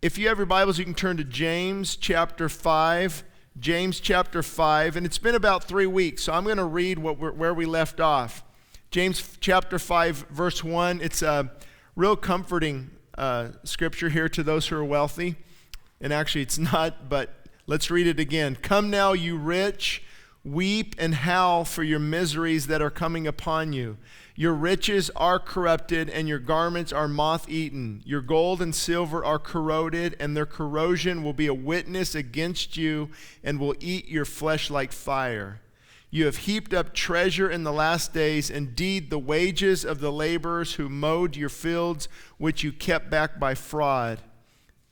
If you have your Bibles, you can turn to James chapter 5. James chapter 5, and it's been about 3 weeks, so I'm going to read where we left off. James chapter 5, verse 1. It's a real comforting scripture here to those who are wealthy. And actually it's not, but let's read it again. Come now, you rich, weep and howl for your miseries that are coming upon you. Your riches are corrupted, and your garments are moth-eaten. Your gold and silver are corroded, and their corrosion will be a witness against you and will eat your flesh like fire. You have heaped up treasure in the last days. Indeed, the wages of the laborers who mowed your fields, which you kept back by fraud,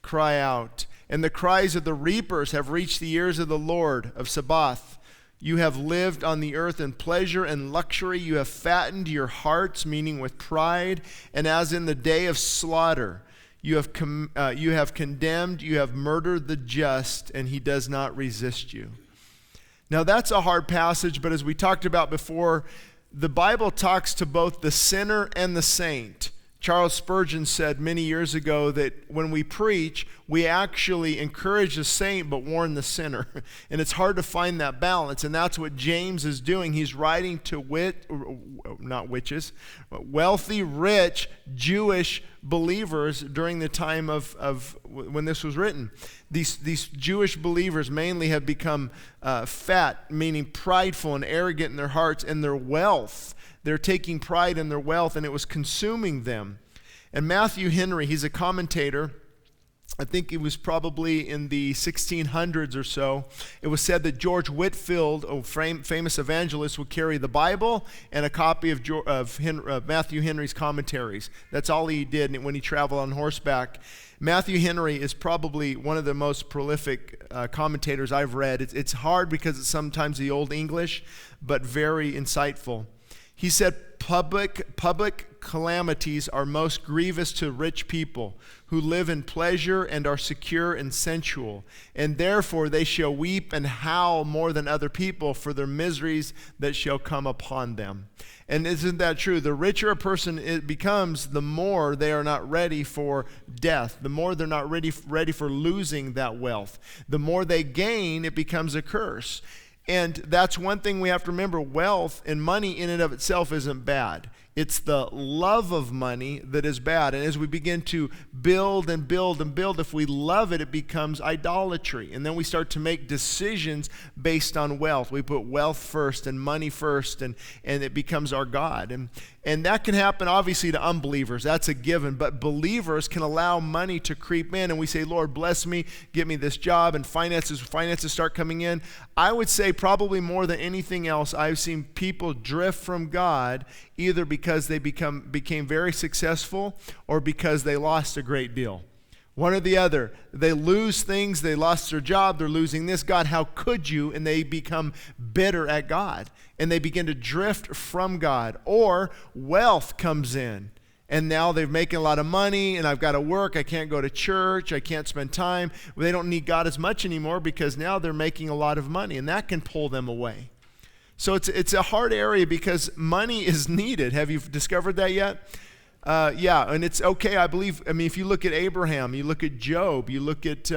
cry out. And the cries of the reapers have reached the ears of the Lord of Sabaoth. You have lived on the earth in pleasure and luxury. You have fattened your hearts, meaning with pride. And as in the day of slaughter, you have condemned, you have murdered the just, and he does not resist you. Now that's a hard passage, but as we talked about before, the Bible talks to both the sinner and the saint. Charles Spurgeon said many years ago that when we preach, we actually encourage the saint but warn the sinner. And it's hard to find that balance, and that's what James is doing. He's writing to wealthy, rich, Jewish believers during the time of when this was written. These Jewish believers mainly have become fat, meaning prideful and arrogant in their hearts, and their wealth. They're taking pride in their wealth, and it was consuming them. And Matthew Henry, he's a commentator. I think it was probably in the 1600s or so. It was said that George Whitefield, a famous evangelist, would carry the Bible and a copy of Matthew Henry's commentaries. That's all he did when he traveled on horseback. Matthew Henry is probably one of the most prolific commentators I've read. It's hard because it's sometimes the Old English, but very insightful. He said, public calamities are most grievous to rich people who live in pleasure and are secure and sensual, and therefore they shall weep and howl more than other people for their miseries that shall come upon them. And isn't that true? The richer a person becomes, the more they are not ready for death, the more they're not ready for losing that wealth. The more they gain, it becomes a curse. And that's one thing we have to remember. Wealth and money in and of itself isn't bad. It's the love of money that is bad. And as we begin to build and build and build, if we love it, it becomes idolatry. And then we start to make decisions based on wealth. We put wealth first and money first, and it becomes our God. And that can happen, obviously, to unbelievers. That's a given. But believers can allow money to creep in, and we say, Lord, bless me, give me this job, and finances start coming in. I would say probably more than anything else, I've seen people drift from God either because they became very successful or because they lost a great deal. One or the other. They lose things, they lost their job, they're losing this. God, how could you? And they become bitter at God. And they begin to drift from God. Or wealth comes in. And now they're making a lot of money, and I've got to work, I can't go to church, I can't spend time. They don't need God as much anymore because now they're making a lot of money, and that can pull them away. So it's a hard area because money is needed. Have you discovered that yet? Yeah, and it's okay, I believe. I mean, if you look at Abraham, you look at Job, you look at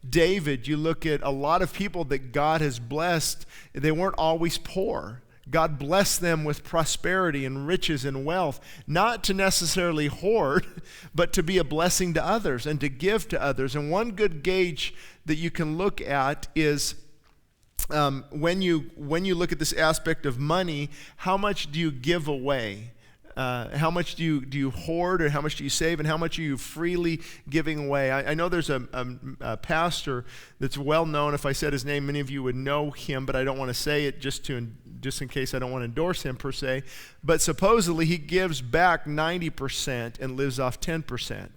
David, you look at a lot of people that God has blessed, they weren't always poor. God blessed them with prosperity and riches and wealth, not to necessarily hoard, but to be a blessing to others and to give to others. And one good gauge that you can look at is when you look at this aspect of money, how much do you give away? How much do you hoard, or how much do you save, and how much are you freely giving away? I know there's a pastor that's well known. If I said his name, many of you would know him, but I don't want to say it just in case I don't want to endorse him per se. But supposedly he gives back 90% and lives off 10%.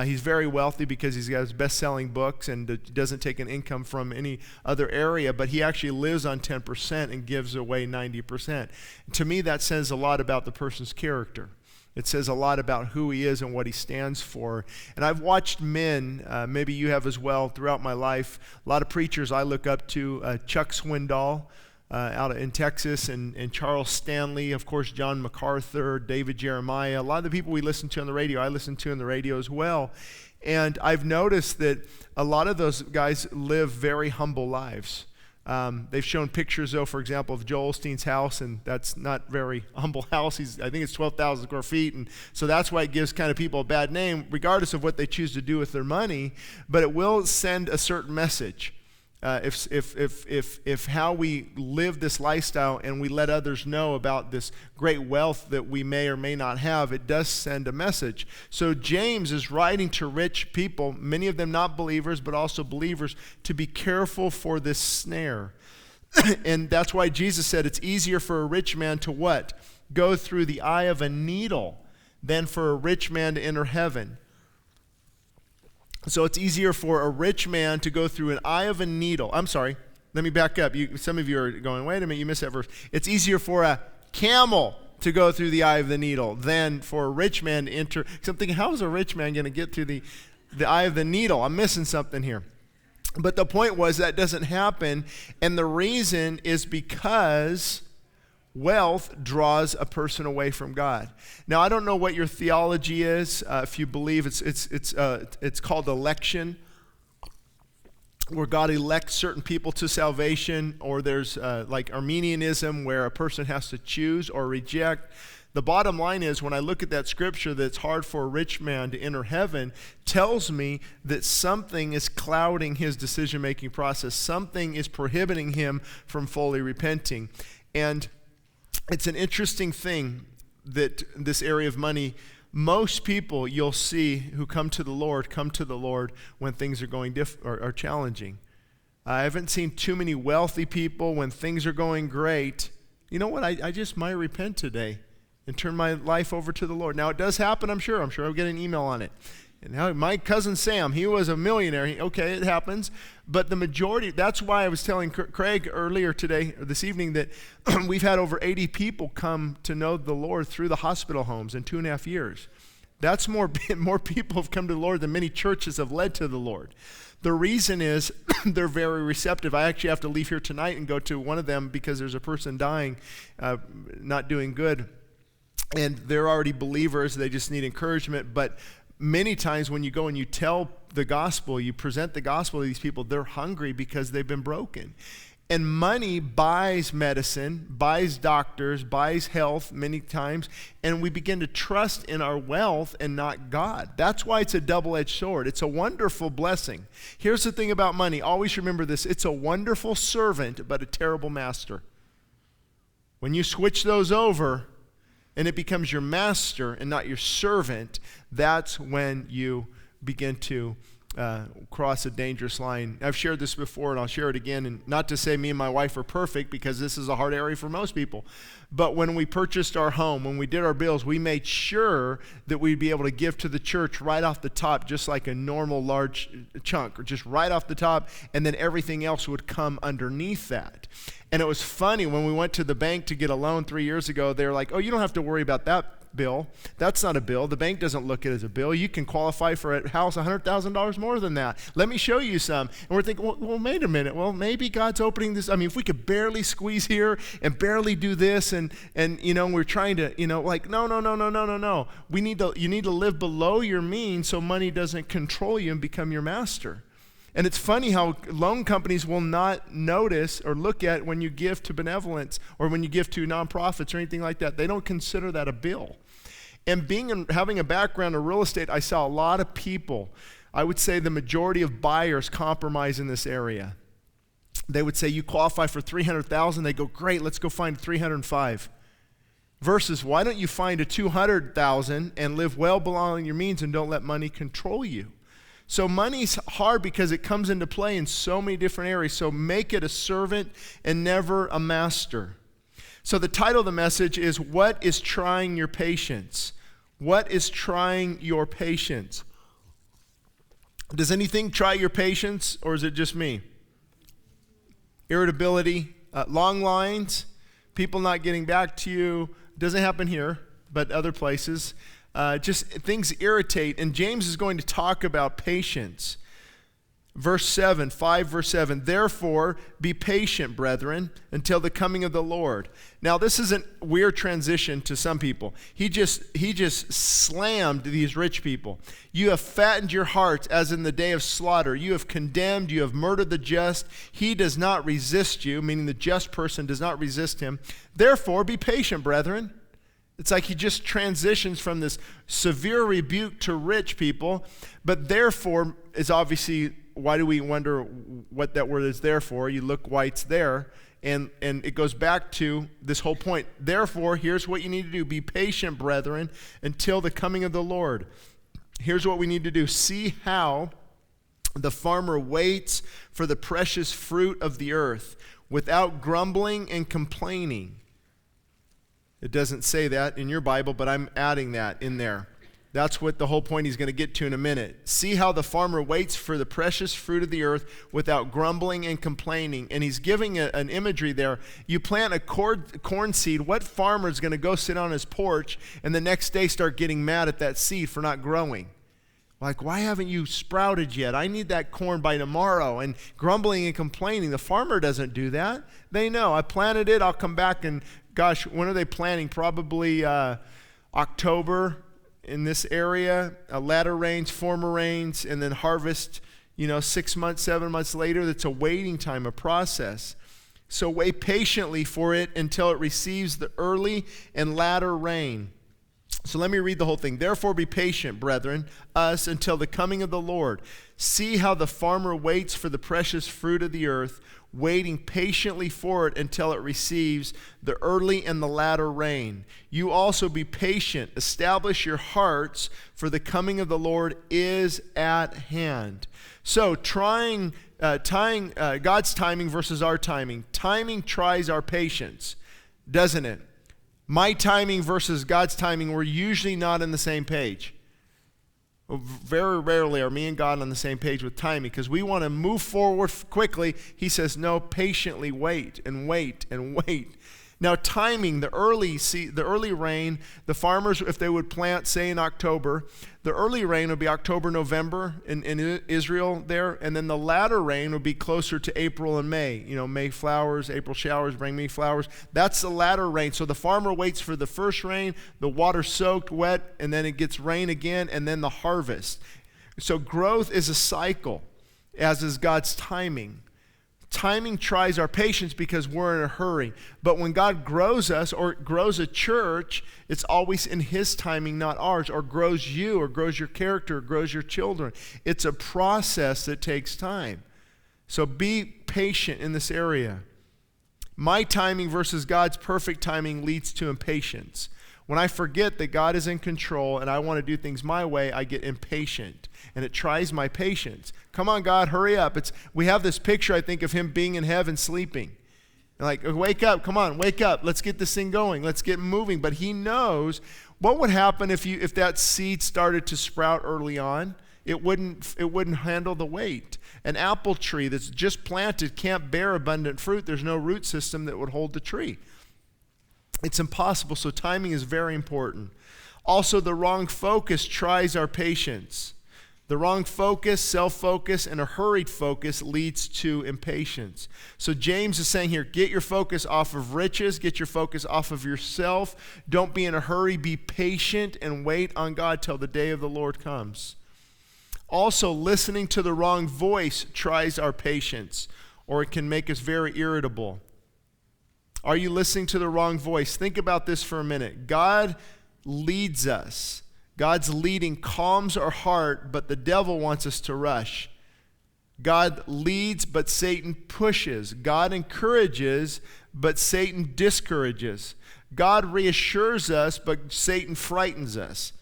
He's very wealthy because he's got his best-selling books and doesn't take an income from any other area, but he actually lives on 10% and gives away 90%. To me, that says a lot about the person's character. It says a lot about who he is and what he stands for. And I've watched men, maybe you have as well, throughout my life. A lot of preachers I look up to, Chuck Swindoll, in Texas, and Charles Stanley, of course, John MacArthur, David Jeremiah. A lot of the people we listen to on the radio, I listen to on the radio as well. And I've noticed that a lot of those guys live very humble lives. They've shown pictures, though, for example, of Joel Osteen's house, and that's not very humble house. I think it's 12,000 square feet, and so that's why it gives kind of people a bad name, regardless of what they choose to do with their money. But it will send a certain message. If how we live this lifestyle and we let others know about this great wealth that we may or may not have, it does send a message. So James is writing to rich people, many of them not believers, but also believers, to be careful for this snare. And that's why Jesus said it's easier for a rich man to what? Go through the eye of a needle than for a rich man to enter heaven. So it's easier for a rich man to go through an eye of a needle. I'm sorry, let me back up. Some of you are going, wait a minute, you missed that verse. It's easier for a camel to go through the eye of the needle than for a rich man to enter. So I'm thinking, how is a rich man going to get through the eye of the needle? I'm missing something here. But the point was that doesn't happen, and the reason is because wealth draws a person away from God. Now, I don't know what your theology is. If you believe it's called election, where God elects certain people to salvation, or there's like Arminianism, where a person has to choose or reject. The bottom line is, when I look at that scripture that's hard for a rich man to enter heaven, tells me that something is clouding his decision-making process. Something is prohibiting him from fully repenting. And it's an interesting thing that this area of money, most people you'll see who come to the Lord when things are going are challenging. I haven't seen too many wealthy people when things are going great. You know what? I just might repent today and turn my life over to the Lord. Now, it does happen, I'm sure. I'll get an email on it. And now my cousin Sam, he was a millionaire. Okay, it happens. But the majority, that's why I was telling Craig earlier today, or this evening, that we've had over 80 people come to know the Lord through the hospital homes in 2.5 years. That's more people have come to the Lord than many churches have led to the Lord. The reason is they're very receptive. I actually have to leave here tonight and go to one of them because there's a person dying, not doing good. And they're already believers. They just need encouragement. But many times when you go and you tell the gospel, you present the gospel to these people, they're hungry because they've been broken. And money buys medicine, buys doctors, buys health many times, and we begin to trust in our wealth and not God. That's why it's a double-edged sword. It's a wonderful blessing. Here's the thing about money. Always remember this. It's a wonderful servant, but a terrible master. When you switch those over, and it becomes your master and not your servant, that's when you begin to cross a dangerous line. I've shared this before, and I'll share it again, and not to say me and my wife are perfect, because this is a hard area for most people. But when we purchased our home, when we did our bills, we made sure that we'd be able to give to the church right off the top, just like a normal large chunk, or just right off the top, and then everything else would come underneath that. And it was funny, when we went to the bank to get a loan 3 years ago, they were like, oh, you don't have to worry about that bill. That's not a bill. The bank doesn't look at it as a bill. You can qualify for a house $100,000 more than that. Let me show you some. And we're thinking, well, wait a minute. Well, maybe God's opening this. I mean, if we could barely squeeze here and barely do this, and you know, we're trying to, you know, like, no. You need to live below your means so money doesn't control you and become your master. And it's funny how loan companies will not notice or look at when you give to benevolence or when you give to nonprofits or anything like that. They don't consider that a bill. And having a background in real estate, I saw a lot of people, I would say the majority of buyers, compromise in this area. They would say, you qualify for $300,000. They go, great, let's go find $305,000. Versus, why don't you find a $200,000 and live well below your means and don't let money control you? So money's hard because it comes into play in so many different areas. So make it a servant and never a master. So the title of the message is, what is trying your patience? What is trying your patience? Does anything try your patience, or is it just me? Irritability, long lines, people not getting back to you. Doesn't happen here, but other places. Just things irritate. And James is going to talk about patience. Verse 7, 5 verse 7, therefore be patient, brethren, until the coming of the Lord. Now this is a weird transition to some people. He just slammed these rich people. You have fattened your hearts as in the day of slaughter. You have condemned, you have murdered the just. He does not resist you, meaning the just person does not resist him. Therefore be patient, brethren. It's like he just transitions from this severe rebuke to rich people, but therefore is obviously, why do we wonder what that word is there for? You look why it's there, and it goes back to this whole point. Therefore, here's what you need to do. Be patient, brethren, until the coming of the Lord. Here's what we need to do. See how the farmer waits for the precious fruit of the earth without grumbling and complaining. It doesn't say that in your Bible, but I'm adding that in there. That's what the whole point he's going to get to in a minute. See how the farmer waits for the precious fruit of the earth without grumbling and complaining. And he's giving an imagery there. You plant a corn seed. What farmer is going to go sit on his porch and the next day start getting mad at that seed for not growing? Like, why haven't you sprouted yet? I need that corn by tomorrow. And grumbling and complaining. The farmer doesn't do that. They know. I planted it. I'll come back and, gosh, when are they planting? Probably October. In this area, latter rains, former rains, and then harvest, 6 months, 7 months later. That's a waiting time, a process. So wait patiently for it until it receives the early and latter rain. So let me read the whole thing. Therefore be patient, brethren, us, until the coming of the Lord. See how the farmer waits for the precious fruit of the earth, waiting patiently for it until it receives the early and the latter rain. You also be patient. Establish your hearts, for the coming of the Lord is at hand. So tying God's timing versus our timing. Timing tries our patience, doesn't it? My timing versus God's timing, we're usually not on the same page. Very rarely are me and God on the same page with timing because we want to move forward quickly. He says, no, patiently wait and wait and wait. Now timing, the early rain, the farmers, if they would plant, say in October, the early rain would be October, November in Israel there, and then the latter rain would be closer to April and May. May flowers, April showers bring May flowers. That's the latter rain. So the farmer waits for the first rain, the water soaked, wet, and then it gets rain again, and then the harvest. So growth is a cycle, as is God's timing. Timing tries our patience because we're in a hurry. But when God grows us or grows a church, it's always in his timing, not ours, or grows you, or grows your character, or grows your children. It's a process that takes time. So be patient in this area. My timing versus God's perfect timing leads to impatience. When I forget that God is in control and I want to do things my way, I get impatient, and it tries my patience. Come on, God, hurry up. We have this picture, I think, of him being in heaven sleeping. Like, wake up, come on, wake up. Let's get this thing going. Let's get moving. But he knows what would happen if that seed started to sprout early on. It wouldn't handle the weight. An apple tree that's just planted can't bear abundant fruit. There's no root system that would hold the tree. It's impossible, so timing is very important. Also, the wrong focus tries our patience. The wrong focus, self-focus, and a hurried focus leads to impatience. So James is saying here, get your focus off of riches, get your focus off of yourself. Don't be in a hurry, be patient, and wait on God till the day of the Lord comes. Also, listening to the wrong voice tries our patience, or it can make us very irritable. Are you listening to the wrong voice? Think about this for a minute. God leads us. God's leading calms our heart, but the devil wants us to rush. God leads, but Satan pushes. God encourages, but Satan discourages. God reassures us, but Satan frightens us.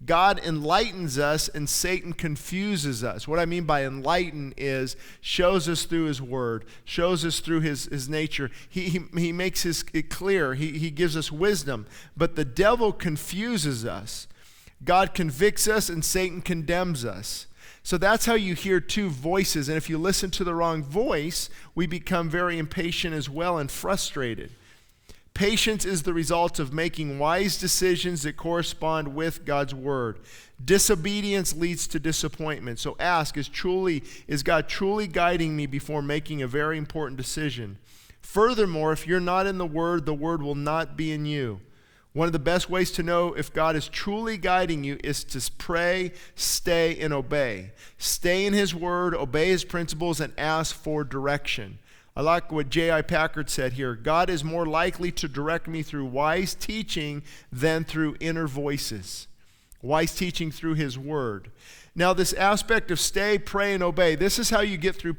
God enlightens us and Satan confuses us. What I mean by enlighten is shows us through his word, shows us through his nature. He makes it clear. He gives us wisdom. But the devil confuses us. God convicts us and Satan condemns us. So that's how you hear two voices. And if you listen to the wrong voice, we become very impatient as well and frustrated. Patience is the result of making wise decisions that correspond with God's word. Disobedience leads to disappointment. So ask, is God truly guiding me before making a very important decision? Furthermore, if you're not in the word will not be in you. One of the best ways to know if God is truly guiding you is to pray, stay, and obey. Stay in his word, obey his principles, and ask for direction. I like what J.I. Packard said here. God is more likely to direct me through wise teaching than through inner voices. Wise teaching through his word. Now, this aspect of stay, pray, and obey, this is how you get through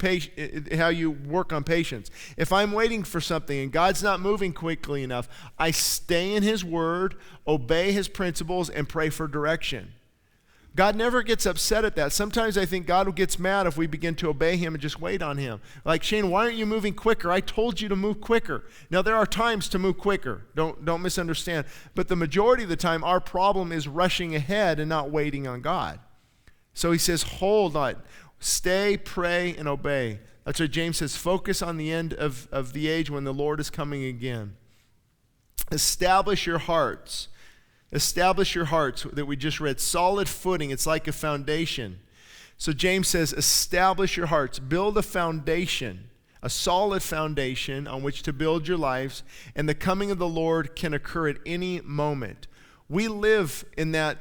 how you work on patience. If I'm waiting for something and God's not moving quickly enough, I stay in his word, obey his principles, and pray for direction. God never gets upset at that. Sometimes I think God gets mad if we begin to obey him and just wait on him. Like, Shane, why aren't you moving quicker? I told you to move quicker. Now, there are times to move quicker. Don't misunderstand. But the majority of the time, our problem is rushing ahead and not waiting on God. So he says, hold on. Stay, pray, and obey. That's what James says. Focus on the end of the age when the Lord is coming again. Establish your hearts. Establish your hearts that we just read. Solid footing. It's like a foundation. So James says, establish your hearts. Build a foundation, a solid foundation on which to build your lives, and the coming of the Lord can occur at any moment. We live in that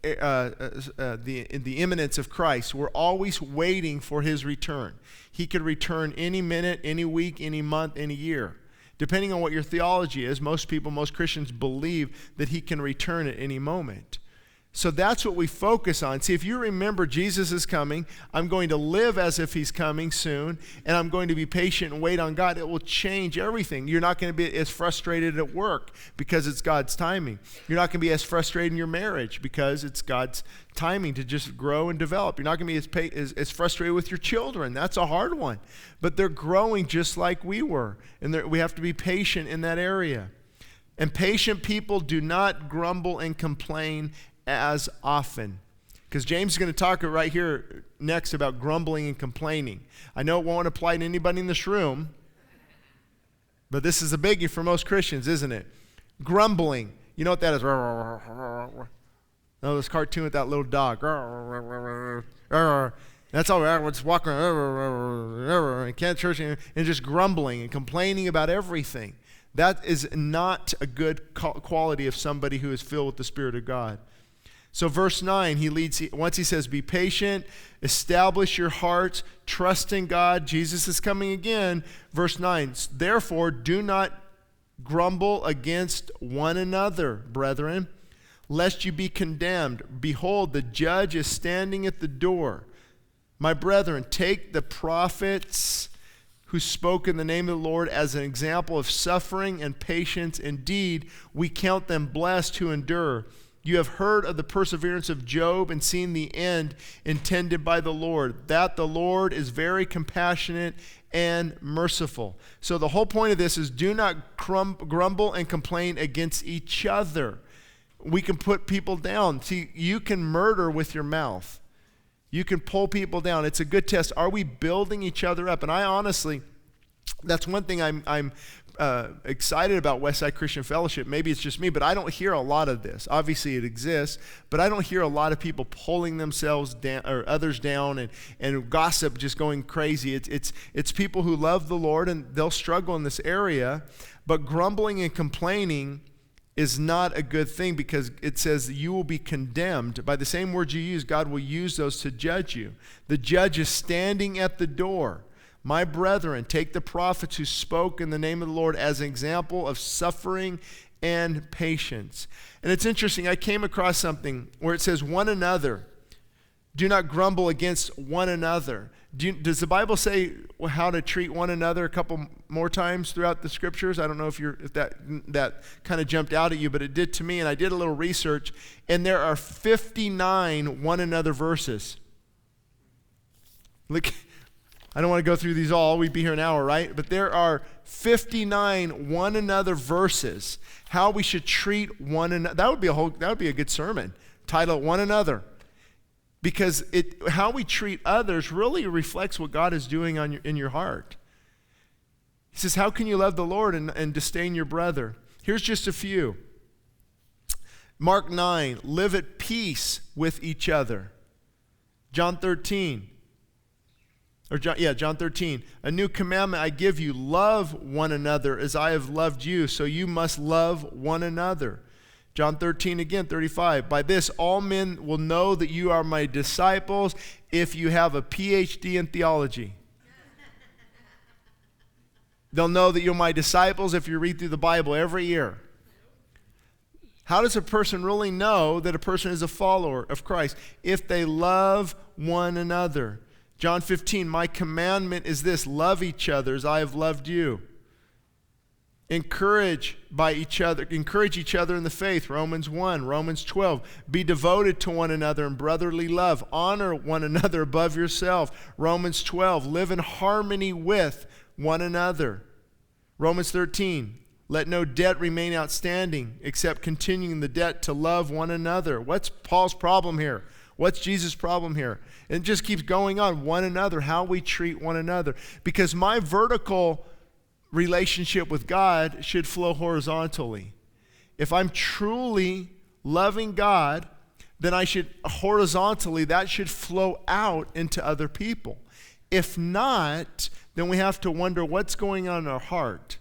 in the imminence of Christ. We're always waiting for his return. He could return any minute, any week, any month, any year. Depending on what your theology is, most Christians believe that he can return at any moment. So that's what we focus on. See, if you remember Jesus is coming, I'm going to live as if he's coming soon, and I'm going to be patient and wait on God. It will change everything. You're not going to be as frustrated at work because it's God's timing. You're not going to be as frustrated in your marriage because it's God's timing to just grow and develop. You're not going to be as frustrated with your children. That's a hard one. But they're growing just like we were, and we have to be patient in that area. And patient people do not grumble and complain as often. Because James is going to talk right here next about grumbling and complaining. I know it won't apply to anybody in this room, but this is a biggie for most Christians, isn't it? Grumbling. You know what that is? Oh, this cartoon with that little dog. That's all. It's walking and can't church and just grumbling and complaining about everything. That is not a good quality of somebody who is filled with the Spirit of God. So verse 9, once he says, be patient, establish your hearts, trust in God. Jesus is coming again. Verse 9, therefore do not grumble against one another, brethren, lest you be condemned. Behold, the judge is standing at the door. My brethren, take the prophets who spoke in the name of the Lord as an example of suffering and patience. Indeed, we count them blessed who endure. You have heard of the perseverance of Job and seen the end intended by the Lord, that the Lord is very compassionate and merciful. So the whole point of this is do not grumble and complain against each other. We can put people down. See, you can murder with your mouth. You can pull people down. It's a good test. Are we building each other up? And I honestly, that's one thing I'm excited about Westside Christian Fellowship. Maybe it's just me, but I don't hear a lot of this. Obviously it exists, but I don't hear a lot of people pulling themselves down or others down and gossip just going crazy. It's people who love the Lord and they'll struggle in this area, but grumbling and complaining is not a good thing because it says you will be condemned. By the same words you use, God will use those to judge you. The judge is standing at the door. My brethren, take the prophets who spoke in the name of the Lord as an example of suffering and patience. And it's interesting, I came across something where it says one another. Do not grumble against one another. Does the Bible say how to treat one another a couple more times throughout the scriptures? I don't know if that kind of jumped out at you, but it did to me, and I did a little research, and there are 59 one another verses. Look, I don't want to go through these all. We'd be here an hour, right? But there are 59 one another verses, how we should treat one another. That would be a good sermon. Title One Another. Because how we treat others really reflects what God is doing in your heart. He says, how can you love the Lord and disdain your brother? Here's just a few. Mark 9, live at peace with each other. John 13, John 13, a new commandment I give you, love one another as I have loved you, so you must love one another. John 13 again, 35, by this all men will know that you are my disciples if you have a PhD in theology. They'll know that you're my disciples if you read through the Bible every year. How does a person really know that a person is a follower of Christ? If they love one another. John 15, my commandment is this, love each other as I have loved you. Encourage each other in the faith, Romans 1, Romans 12. Be devoted to one another in brotherly love. Honor one another above yourself, Romans 12. Live in harmony with one another. Romans 13, let no debt remain outstanding except continuing the debt to love one another. What's Paul's problem here? What's Jesus' problem here? And it just keeps going on, one another, how we treat one another. Because my vertical relationship with God should flow horizontally. If I'm truly loving God, then I should horizontally, that should flow out into other people. If not, then we have to wonder what's going on in our heart.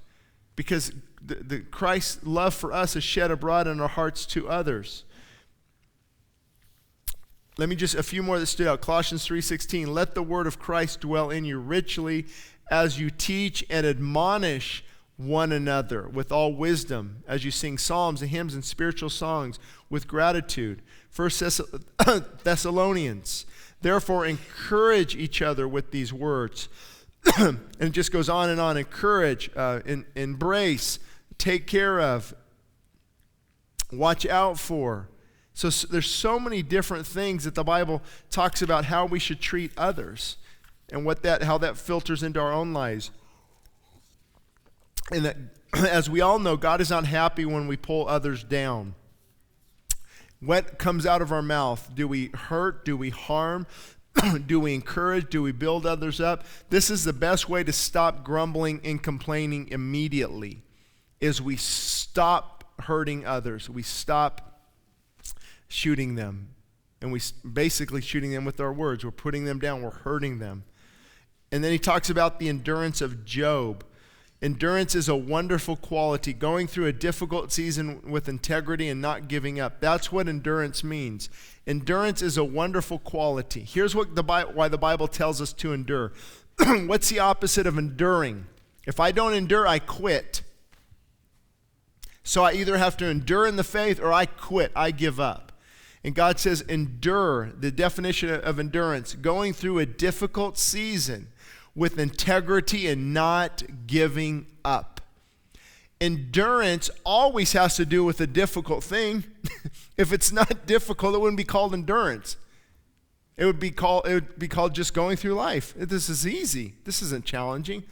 Because the Christ's love for us is shed abroad in our hearts to others. Let me just, a few more that stood out. Colossians 3:16, let the word of Christ dwell in you richly as you teach and admonish one another with all wisdom, as you sing psalms and hymns and spiritual songs with gratitude. 1 Thessalonians, therefore encourage each other with these words. And it just goes on and on. Encourage, embrace, take care of, watch out for. So there's so many different things that the Bible talks about how we should treat others and how that filters into our own lives. And that, as we all know, God is not happy when we pull others down. What comes out of our mouth? Do we hurt? Do we harm? Do we encourage? Do we build others up? This is the best way to stop grumbling and complaining immediately, is we stop hurting others. We stop shooting them. And we basically shooting them with our words. We're putting them down. We're hurting them. And then he talks about the endurance of Job. Endurance is a wonderful quality, going through a difficult season with integrity and not giving up. That's what endurance means. Endurance is a wonderful quality. Here's why the Bible tells us to endure. What's the opposite of enduring? If I don't endure, I quit. So I either have to endure in the faith or I quit, I give up. And God says endure, the definition of endurance, going through a difficult season with integrity and not giving up. Endurance always has to do with a difficult thing. If it's not difficult, it wouldn't be called endurance. It would be called just going through life. This is easy. This isn't challenging.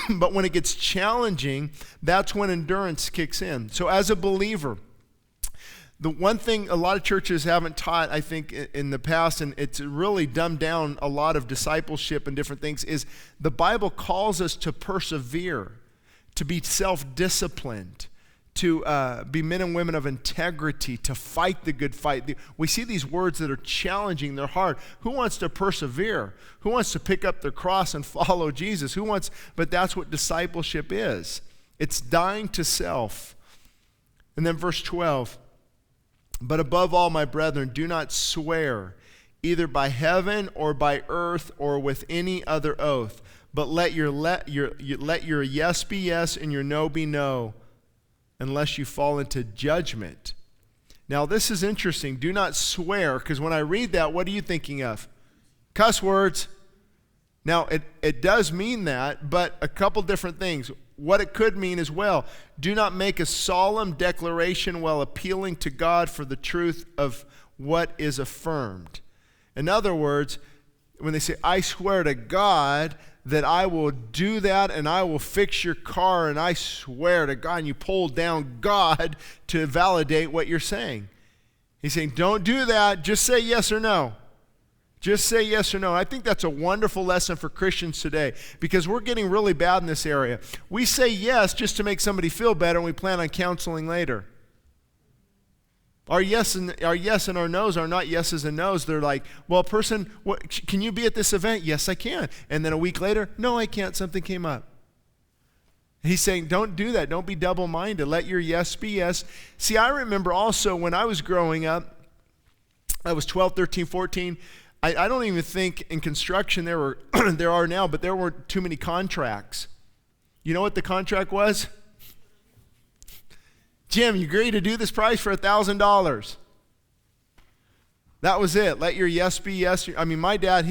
But when it gets challenging, that's when endurance kicks in. So as a believer, the one thing a lot of churches haven't taught, I think, in the past, and it's really dumbed down a lot of discipleship and different things, is the Bible calls us to persevere, to be self-disciplined, to be men and women of integrity, to fight the good fight. We see these words that are challenging, they're hard. Who wants to persevere? Who wants to pick up their cross and follow Jesus? But that's what discipleship is. It's dying to self. And then verse 12, but above all, my brethren, do not swear, either by heaven or by earth or with any other oath, but let your yes be yes and your no be no, unless you fall into judgment. Now, this is interesting. Do not swear, because when I read that, what are you thinking of? Cuss words. Now, it does mean that, but a couple different things. What it could mean as well, do not make a solemn declaration while appealing to God for the truth of what is affirmed. In other words, when they say, I swear to God that I will do that and I will fix your car, and I swear to God, and you pull down God to validate what you're saying. He's saying, don't do that, just say yes or no. Just say yes or no. I think that's a wonderful lesson for Christians today because we're getting really bad in this area. We say yes just to make somebody feel better, and we plan on counseling later. Our yes and our no's are not yeses and no's. They're like, well, person, can you be at this event? Yes, I can. And then a week later, no, I can't. Something came up. He's saying, don't do that. Don't be double-minded. Let your yes be yes. See, I remember also when I was growing up, I was 12, 13, 14. I don't even think in construction there are now, but there weren't too many contracts. You know what the contract was? Jim, you agree to do this price for $1,000. That was it. Let your yes be yes. I mean, my dad,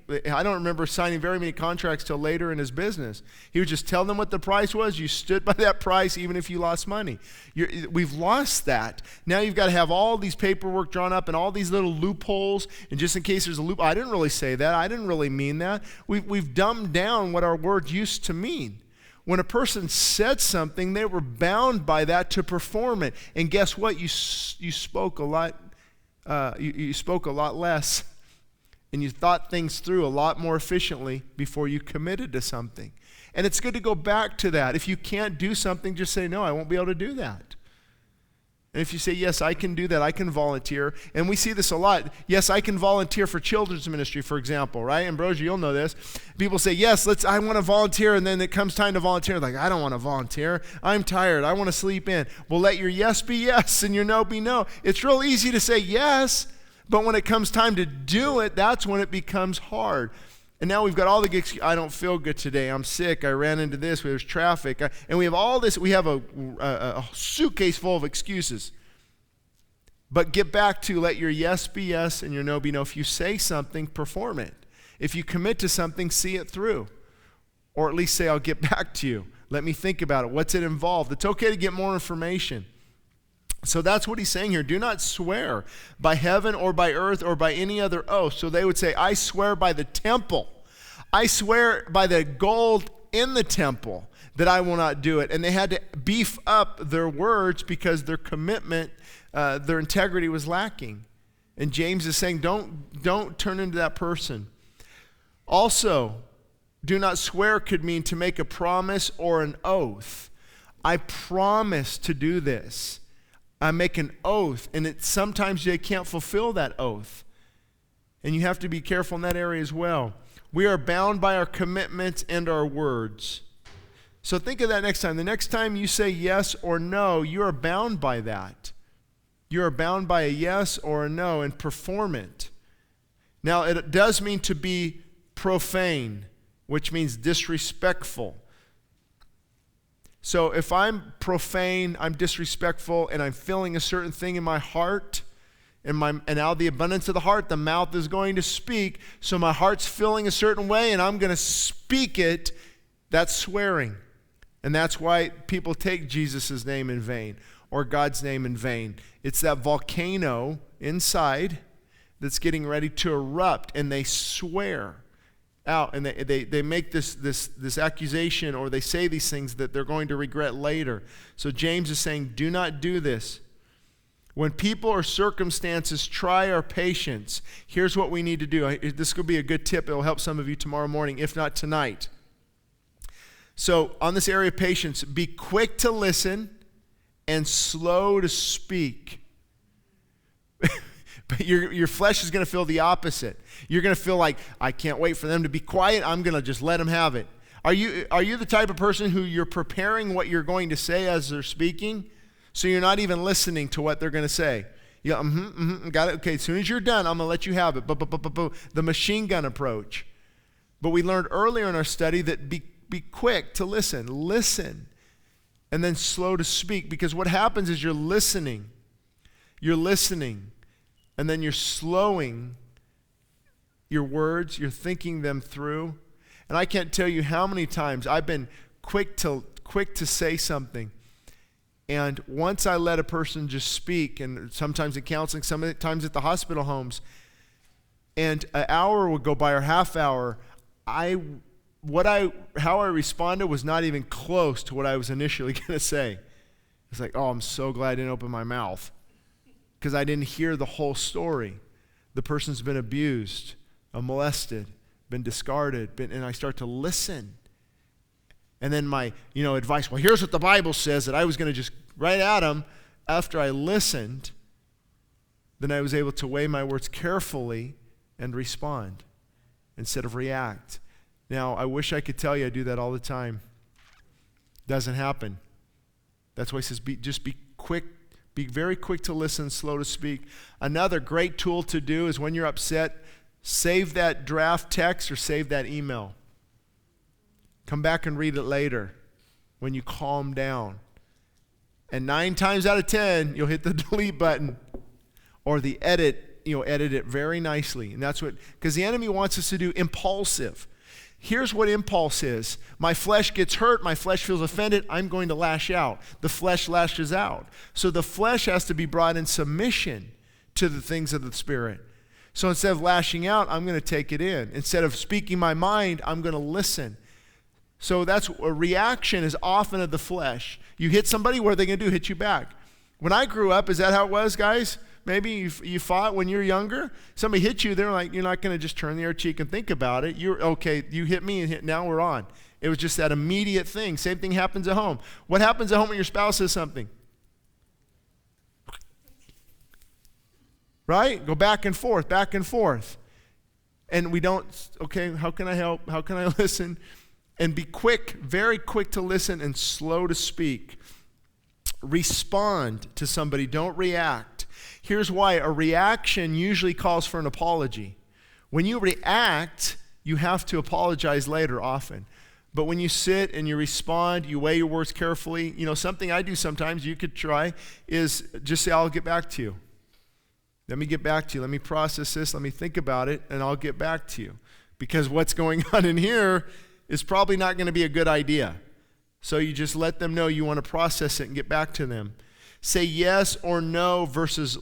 I don't remember signing very many contracts till later in his business. He would just tell them what the price was. You stood by that price even if you lost money. We've lost that. Now you've got to have all these paperwork drawn up and all these little loopholes. And just in case there's a loophole, I didn't really say that. I didn't really mean that. We've dumbed down what our word used to mean. When a person said something, they were bound by that to perform it. And guess what? You spoke a lot. You spoke a lot less, and you thought things through a lot more efficiently before you committed to something. And it's good to go back to that. If you can't do something, just say, no, I won't be able to do that. And if you say, yes, I can do that, I can volunteer. And we see this a lot. Yes, I can volunteer for children's ministry, for example, right? Ambrosia, you'll know this. People say, yes, I want to volunteer, and then it comes time to volunteer. Like, I don't want to volunteer. I'm tired. I want to sleep in. Well, let your yes be yes and your no be no. It's real easy to say yes, but when it comes time to do it, that's when it becomes hard. And now we've got all the excuses. I don't feel good today. I'm sick. I ran into this. There's traffic. And we have all this. We have a suitcase full of excuses. But get back to let your yes be yes and your no be no. If you say something, perform it. If you commit to something, see it through. Or at least say, I'll get back to you. Let me think about it. What's it involved? It's okay to get more information. So that's what he's saying here. Do not swear by heaven or by earth or by any other oath. So they would say, I swear by the temple. I swear by the gold in the temple that I will not do it. And they had to beef up their words because their commitment, their integrity was lacking. And James is saying, don't turn into that person. Also, do not swear could mean to make a promise or an oath. I promise to do this. I make an oath, and sometimes you can't fulfill that oath. And you have to be careful in that area as well. We are bound by our commitments and our words. So think of that next time. The next time you say yes or no, you are bound by that. You are bound by a yes or a no and perform it. Now, it does mean to be profane, which means disrespectful. So if I'm profane, I'm disrespectful, and I'm feeling a certain thing in my heart, and out of the abundance of the heart, the mouth is going to speak. So my heart's feeling a certain way, and I'm going to speak it. That's swearing. And that's why people take Jesus' name in vain or God's name in vain. It's that volcano inside that's getting ready to erupt, and they swear out, and they make this accusation, or they say these things that they're going to regret later. So James is saying, do not do this. When people or circumstances try our patience, here's what we need to do. This could be a good tip. It'll help some of you tomorrow morning, if not tonight. So on this area of patience, be quick to listen and slow to speak. But your flesh is going to feel the opposite. You're going to feel like, I can't wait for them to be quiet. I'm going to just let them have it. Are you the type of person who you're preparing what you're going to say as they're speaking? So you're not even listening to what they're going to say. You go, got it. Okay, as soon as you're done, I'm going to let you have it. The machine gun approach. But we learned earlier in our study that be quick to listen, and then slow to speak. Because what happens is you're listening, and then you're slowing your words, you're thinking them through. And I can't tell you how many times I've been quick to say something. And once I let a person just speak, and sometimes in counseling, sometimes at the hospital homes, and an hour would go by or half hour, how I responded was not even close to what I was initially going to say. It's like, oh, I'm so glad I didn't open my mouth, because I didn't hear the whole story. The person's been abused. molested, been discarded, and I start to listen. And then my, advice, well, here's what the Bible says, that I was going to just right at them. After I listened, then I was able to weigh my words carefully and respond instead of react. Now, I wish I could tell you I do that all the time. Doesn't happen. That's why he says just be quick, be very quick to listen, slow to speak. Another great tool to do is when you're upset, save that draft text or save that email. Come back and read it later when you calm down. And 9 times out of 10, you'll hit the delete button or the edit, edit it very nicely. And that's what, because the enemy wants us to do impulsive. Here's what impulse is. My flesh gets hurt. My flesh feels offended. I'm going to lash out. The flesh lashes out. So the flesh has to be brought in submission to the things of the Spirit. So instead of lashing out, I'm going to take it in. Instead of speaking my mind, I'm going to listen. So that's a reaction is often of the flesh. You hit somebody, what are they going to do? Hit you back. When I grew up, is that how it was, guys? Maybe you fought when you're younger. Somebody hit you, they're like, you're not going to just turn the other cheek and think about it. You're okay, you hit me and now we're on. It was just that immediate thing. Same thing happens at home. What happens at home when your spouse says something? Right? Go back and forth, back and forth. And we don't, okay, how can I help? How can I listen? And be quick, very quick to listen and slow to speak. Respond to somebody, don't react. Here's why. A reaction usually calls for an apology. When you react, you have to apologize later often. But when you sit and you respond, you weigh your words carefully. Something I do sometimes, you could try, is just say, I'll get back to you. Let me get back to you. Let me process this. Let me think about it, and I'll get back to you. Because what's going on in here is probably not going to be a good idea. So you just let them know you want to process it and get back to them. Say yes or no versus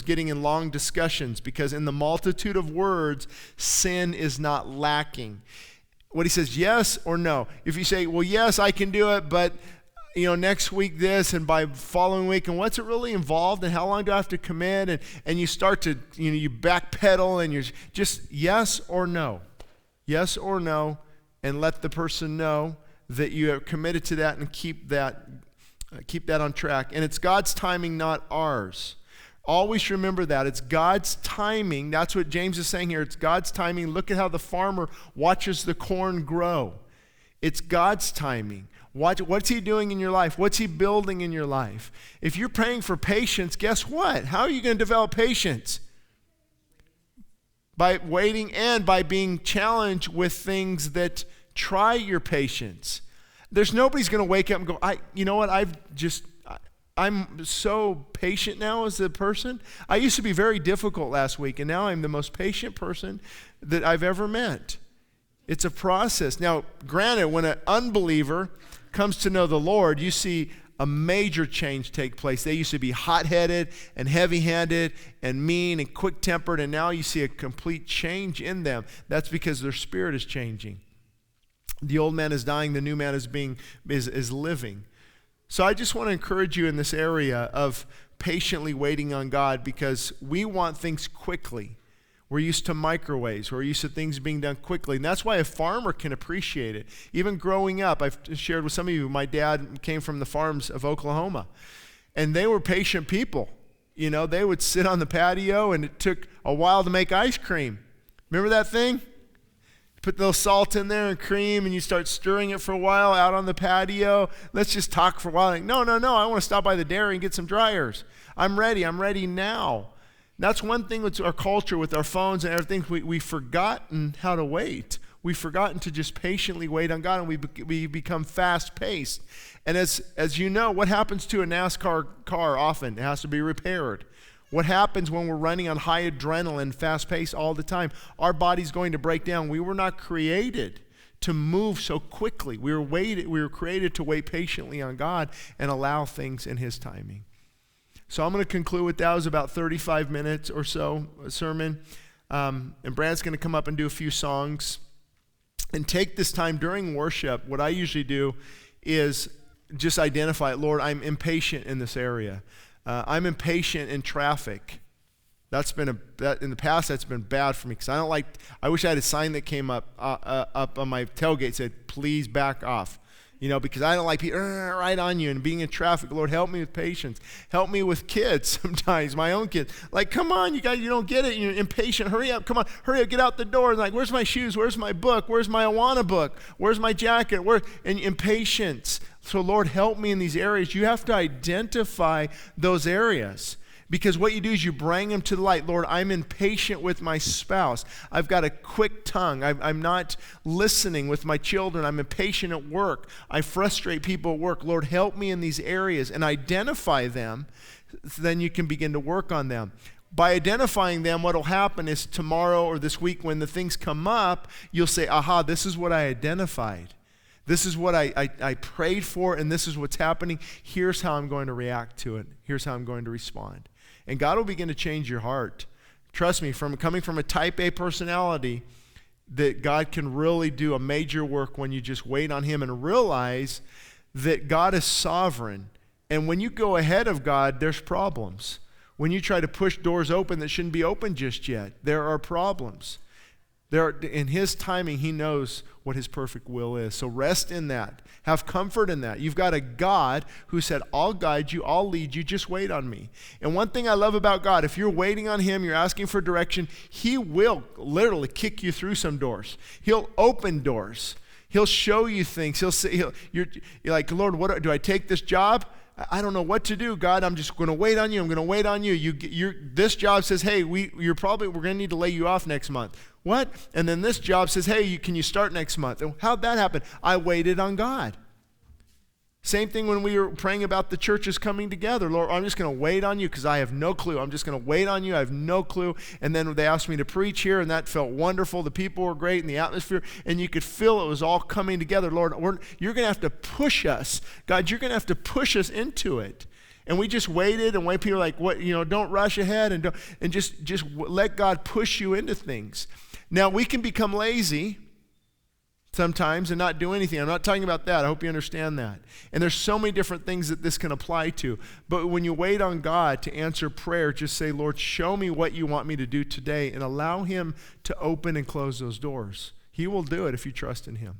getting in long discussions, because in the multitude of words, sin is not lacking. What he says, yes or no. If you say, well, yes, I can do it, but next week this, and by following week, and what's it really involved, and how long do I have to commit, and you start to, you backpedal, and you're just yes or no. Yes or no, and let the person know that you are committed to that and keep that on track. And it's God's timing, not ours. Always remember that. It's God's timing. That's what James is saying here. It's God's timing. Look at how the farmer watches the corn grow. It's God's timing. What's he doing in your life? What's he building in your life? If you're praying for patience, guess what? How are you going to develop patience? By waiting and by being challenged with things that try your patience. There's nobody's going to wake up and go, you know what, I'm so patient now as a person. I used to be very difficult last week, and now I'm the most patient person that I've ever met. It's a process. Now, granted, when an unbeliever comes to know the Lord, you see a major change take place. They used to be hot-headed and heavy-handed and mean and quick-tempered, and now you see a complete change in them. That's because their spirit is changing. The old man is dying, the new man is living. So I just want to encourage you in this area of patiently waiting on God, because we want things quickly. We're used to microwaves. We're used to things being done quickly. And that's why a farmer can appreciate it. Even growing up, I've shared with some of you, my dad came from the farms of Oklahoma. And they were patient people. They would sit on the patio, and it took a while to make ice cream. Remember that thing? Put a little salt in there and cream, and you start stirring it for a while out on the patio. Let's just talk for a while. Like, no, I want to stop by the dairy and get some dryers. I'm ready now. That's one thing with our culture, with our phones and everything. We've forgotten how to wait. We've forgotten to just patiently wait on God, and we become fast-paced. And as you know, what happens to a NASCAR car often? It has to be repaired. What happens when we're running on high adrenaline, fast-paced all the time? Our body's going to break down. We were not created to move so quickly. We were created to wait patiently on God and allow things in His timing. So I'm going to conclude with that. It was about 35 minutes or so, a sermon. And Brad's going to come up and do a few songs. And take this time during worship. What I usually do is just identify, Lord, I'm impatient in this area. I'm impatient in traffic. That in the past, that's been bad for me because I wish I had a sign that came up on my tailgate said, please back off. Because I don't like people right on you and being in traffic. Lord, help me with patience. Help me with kids sometimes, my own kids. Like, come on, you guys, you don't get it. You're impatient. Hurry up, come on, hurry up, get out the door. And like, where's my shoes? Where's my book? Where's my Awana book? Where's my jacket? And impatience. So Lord, help me in these areas. You have to identify those areas. Because what you do is you bring them to the light. Lord, I'm impatient with my spouse. I've got a quick tongue. I'm not listening with my children. I'm impatient at work. I frustrate people at work. Lord, help me in these areas and identify them. So then you can begin to work on them. By identifying them, what will happen is tomorrow or this week when the things come up, you'll say, aha, this is what I identified. This is what I prayed for, and this is what's happening. Here's how I'm going to react to it. Here's how I'm going to respond. And God will begin to change your heart. Trust me, coming from a type A personality, that God can really do a major work when you just wait on Him and realize that God is sovereign. And when you go ahead of God, there's problems. When you try to push doors open that shouldn't be open just yet, there are problems. In His timing, He knows what His perfect will is. So rest in that. Have comfort in that. You've got a God who said, I'll guide you, I'll lead you, just wait on me. And one thing I love about God, if you're waiting on Him, you're asking for direction, He will literally kick you through some doors. He'll open doors. He'll show you things. You're like, Lord, what do I take this job? I don't know what to do, God. I'm just going to wait on you. I'm going to wait on you. This job says, hey, we're going to need to lay you off next month. What? And then this job says, hey, can you start next month? How'd that happen? I waited on God. Same thing when we were praying about the churches coming together. Lord, I'm just going to wait on you because I have no clue. I'm just going to wait on you. I have no clue. And then they asked me to preach here, and that felt wonderful. The people were great and the atmosphere, and you could feel it was all coming together. Lord, you're going to have to push us. God, you're going to have to push us into it. And we just waited and wait. People are like, what? Don't rush ahead and just let God push you into things. Now, we can become lazy sometimes and not do anything. I'm not talking about that. I hope you understand that. And there's so many different things that this can apply to. But when you wait on God to answer prayer, just say, Lord, show me what you want me to do today, and allow Him to open and close those doors. He will do it if you trust in Him.